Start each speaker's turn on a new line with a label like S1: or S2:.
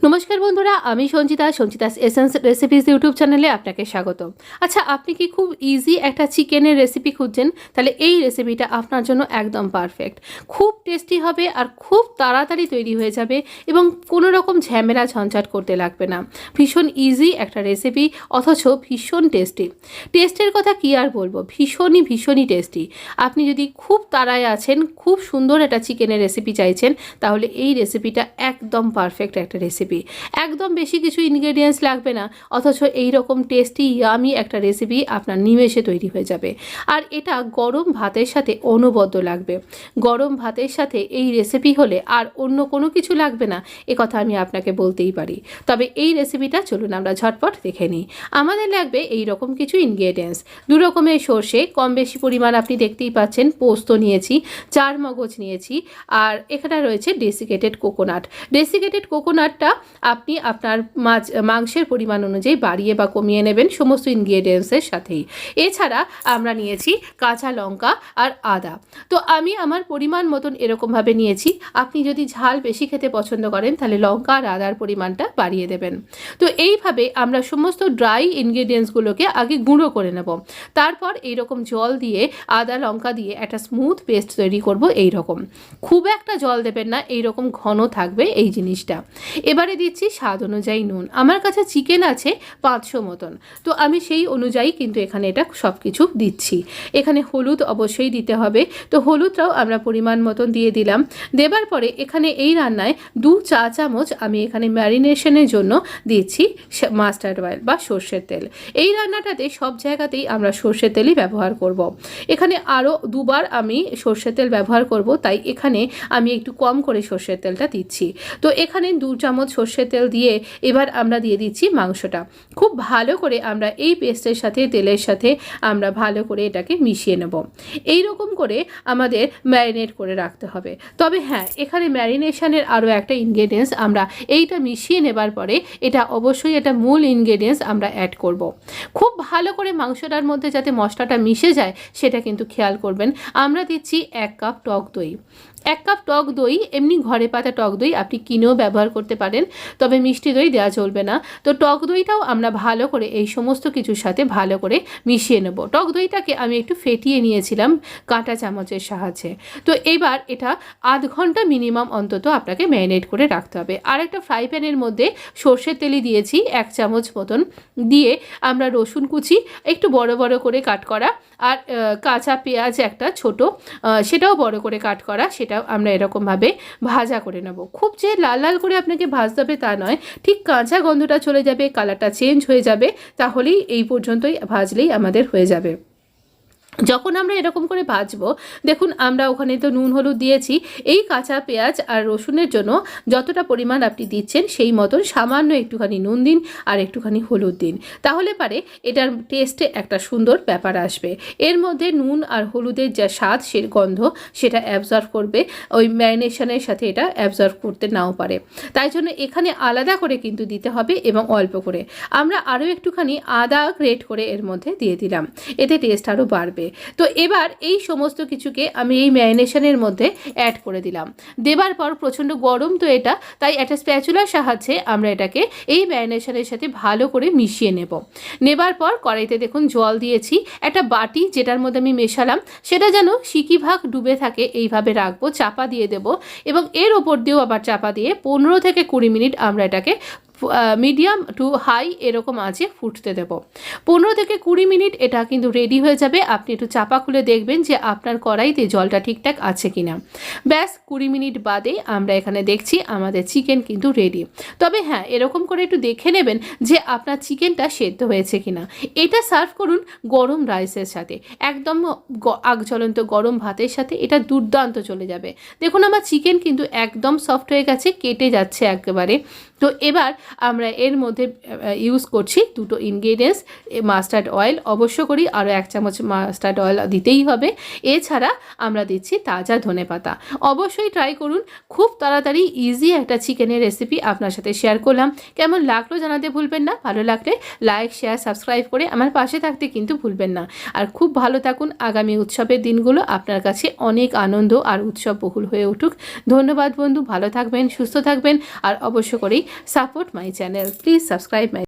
S1: নমস্কার বন্ধুরা, আমি সঞ্চিতাস এসেন্স রেসিপিস ইউটিউব চ্যানেলে আপনাকে স্বাগত। আচ্ছা, আপনি কি খুব ইজি একটা চিকেনের রেসিপি খুঁজছেন? তাহলে এই রেসিপিটা আপনার জন্য একদম পারফেক্ট। খুব টেস্টি হবে আর খুব তাড়াতাড়ি তৈরি হয়ে যাবে এবং কোনো রকম ঝামেলা ঝঞ্ঝাট করতে লাগবে না। ভীষণ ইজি একটা রেসিপি, অথচ ভীষণ টেস্টি। টেস্টের কথা কি আর বলবো, ভীষণই টেস্টি। আপনি যদি খুব তাড়ায় আছেন, খুব সুন্দর একটা চিকেনের রেসিপি চাইছেন, তাহলে এই রেসিপিটা একদম পারফেক্ট একটা রেসিপি। একদম বেশি কিছু ইনগ্রেডিয়েন্টস লাগবে না, অথচ এই রকম টেস্টি ইয়ামি একটা রেসিপি আপনার নিমেষে তৈরি হয়ে যাবে। আর এটা গরম ভাতের সাথে অনবদ্য লাগবে। গরম ভাতের সাথে এই রেসিপি হলে আর অন্য কোনো কিছু লাগবে না, এ কথা আমি আপনাকে বলতেই পারি। তবে এই রেসিপিটা চলুন আমরা ঝটপট দেখে নিই। আমাদের লাগবে এই রকম কিছু ইনগ্রেডিয়েন্টস। দু রকমের সর্ষে, কম বেশি পরিমাণ আপনি দেখতেই পাচ্ছেন। পোস্ত নিয়েছি, 4 মগজ নিয়েছি, আর এখানে রয়েছে ডেসিকেটেড কোকোনাট। ডেসিকেটেড কোকোনাটটা আপনি আপনার মাংসের পরিমাণ অনুযায়ী বাড়িয়ে বা কমিয়ে নেবেন সমস্ত ইনগ্রেডিয়েন্টসের সাথেই। এছাড়া আমরা নিয়েছি কাঁচা লঙ্কা আর আদা। তো আমি আমার পরিমাণ মতন এরকমভাবে নিয়েছি। আপনি যদি ঝাল বেশি খেতে পছন্দ করেন তাহলে লঙ্কা আর আদার পরিমাণটা বাড়িয়ে দেবেন। তো এইভাবে আমরা সমস্ত ড্রাই ইনগ্রেডিয়েন্টসগুলোকে আগে গুঁড়ো করে নেব। তারপর এইরকম জল দিয়ে আদা লঙ্কা দিয়ে একটা স্মুথ পেস্ট তৈরি করব। এইরকম খুব একটা জল দেবেন না, এইরকম ঘন থাকবে এই জিনিসটা। এবারে দিচ্ছি স্বাদ অনুযায়ী নুন। আমার কাছে চিকেন আছে 500 মতন, তো আমি সেই অনুযায়ী কিন্তু এখানে এটা সব কিছু দিচ্ছি। এখানে হলুদ অবশ্যই দিতে হবে, তো হলুদটাও আমরা পরিমাণ মতন দিয়ে দিলাম। দেবার পরে এখানে এই রান্নায় 2 চা চামচ আমি এখানে ম্যারিনেশনের জন্য দিচ্ছি মাস্টার্ড অয়েল বা সর্ষের তেল। এই রান্নাটাতে সব জায়গাতেই আমরা সর্ষের তেলই ব্যবহার করব। এখানে আরও 2 বার আমি সর্ষের তেল ব্যবহার করব, তাই এখানে আমি একটু কম করে সর্ষের তেলটা দিচ্ছি। তো এখানে 2 চামচ সর্ষের তেল দিয়ে এবার আমরা দিয়ে দিচ্ছি মাংসটা। খুব ভালো করে আমরা এই পেস্টের সাথে তেলের সাথে আমরা ভালো করে এটাকে মিশিয়ে নেব। এই রকম করে আমাদের ম্যারিনেট করে রাখতে হবে। তবে হ্যাঁ, এখানে ম্যারিনেশনের আরও একটা ইনগ্রেডিয়েন্টস আমরা এইটা মিশিয়ে নেবার পরে এটা অবশ্যই এটা মূল ইনগ্রেডিয়েন্টস আমরা অ্যাড করব। খুব ভালো করে মাংসটার মধ্যে যাতে মশলাটা মিশে যায় সেটা কিন্তু খেয়াল করবেন। আমরা দিচ্ছি 1 কাপ টক দই। 1 কাপ টক দই, এমনি ঘরে পাতা টক দই, আপনি কিনেও ব্যবহার করতে পারেন, তবে মিষ্টি দই দেওয়া চলবে না। তো টক দইটাও আমরা ভালো করে এই সমস্ত কিছুর সাথে ভালো করে মিশিয়ে নেব। টক দইটাকে আমি একটু ফেটিয়ে নিয়েছিলাম কাঁটা চামচের সাহায্যে। তো এবার এটা আধ ঘন্টা মিনিমাম অন্তত আপনাকে ম্যারিনেট করে রাখতে হবে। আর একটা ফ্রাই প্যানের মধ্যে সর্ষের তেলই দিয়েছি 1 চামচ মতন, দিয়ে আমরা রসুন কুচি একটু বড় বড় করে কাট করা, আর কাঁচা পেঁয়াজ একটা ছোট, সেটাও বড় করে কাট করা, সেটাও আমরা এরকমভাবে ভাজা করে নেব। খুব যে লাল লাল করে আপনাকে ভাজতে হবে তা নয়, ঠিক কাঁচা গন্ধটা চলে যাবে, কালারটা চেঞ্জ হয়ে যাবে, তাহলেই এই পর্যন্তই ভাজলেই আমাদের হয়ে যাবে। যখন আমরা এরকম করে ভাজবো, দেখুন আমরা ওখানে তো নুন হলুদ দিয়েছি। এই কাঁচা পেঁয়াজ আর রসুনের জন্য যতটা পরিমাণ আপনি দিচ্ছেন সেই মতন সামান্য একটুখানি নুন দিন আর একটুখানি হলুদ দিন, তাহলে পারে এটার টেস্টে একটা সুন্দর ব্যাপার আসবে। এর মধ্যে নুন আর হলুদের যা স্বাদ, সে গন্ধ, সেটা অ্যাবজর্ব করবে, ওই ম্যারিনেশনের সাথে এটা অ্যাবজর্ব করতে নাও পারে। তাই জন্য এখানে আলাদা করে কিন্তু দিতে হবে এবং অল্প করে। আমরা আরও একটুখানি আদা গ্রেট করে এর মধ্যে দিয়ে দিলাম, এতে টেস্ট আরও বাড়বে। তো এবার এই সমস্ত কিছুকে আমি এই ম্যারিনেশনের মধ্যে অ্যাড করে দিলাম। দেবার পর প্রচণ্ড গরম তো এটা, তাই একটা স্প্যাচুলার সাহায্যে আমরা এটাকে এই ম্যারিনেশনের সাথে ভালো করে মিশিয়ে নেবার পর কড়াইতে দেখুন জল দিয়েছি। একটা বাটি যেটার মধ্যে আমি মেশালাম সেটা যেন সিকিভাগ ডুবে থাকে এইভাবে রাখবো, চাপা দিয়ে দেব, এবং এর ওপর দিয়েও আবার চাপা দিয়ে 15 থেকে 20 মিনিট আমরা এটাকে মিডিয়াম টু হাই এরকম আঁচে ফুটতে দেব। 15 থেকে 20 মিনিট এটা কিন্তু রেডি হয়ে যাবে। আপনি একটু চাপা খুলে দেখবেন যে আপনার কড়াইতে জলটা ঠিকঠাক আছে কিনা। ব্যাস 20 মিনিট বাদে আমরা এখানে দেখছি আমাদের চিকেন কিন্তু রেডি। তবে হ্যাঁ, এরকম করে একটু দেখে নেবেন যে আপনার চিকেনটা সেদ্ধ হয়েছে কিনা। এটা সার্ভ করুন গরম রাইসের সাথে, একদম আগজ্বলন্ত গরম ভাতের সাথে, এটা দুর্দান্ত চলে যাবে। দেখুন আমার চিকেন কিন্তু একদম সফট হয়ে গেছে, কেটে যাচ্ছে একেবারে। তো এবার আমরা এর মধ্যে ইউজ করছি 2টো ইনগ্রেডিয়েন্টস, মাস্টার্ড অয়েল অবশ্য করি, আরও 1 চামচ মাস্টার্ড অয়েল দিতেই হবে। এছাড়া আমরা দিচ্ছি তাজা ধনেপাতা। অবশ্যই ট্রাই করুন, খুব তাড়াতাড়ি ইজি একটা চিকেনের রেসিপি আপনার সাথে শেয়ার করলাম। কেমন লাগলো জানাতে ভুলবেন না। ভালো লাগলে লাইক শেয়ার সাবস্ক্রাইব করে আমার পাশে থাকতে কিন্তু ভুলবেন না। আর খুব ভালো থাকুন। আগামী উৎসবের দিনগুলো আপনার কাছে অনেক আনন্দ আর উৎসব বহুল হয়ে উঠুক। ধন্যবাদ বন্ধু, ভালো থাকবেন, সুস্থ থাকবেন, আর অবশ্য করেই support my channel, please subscribe my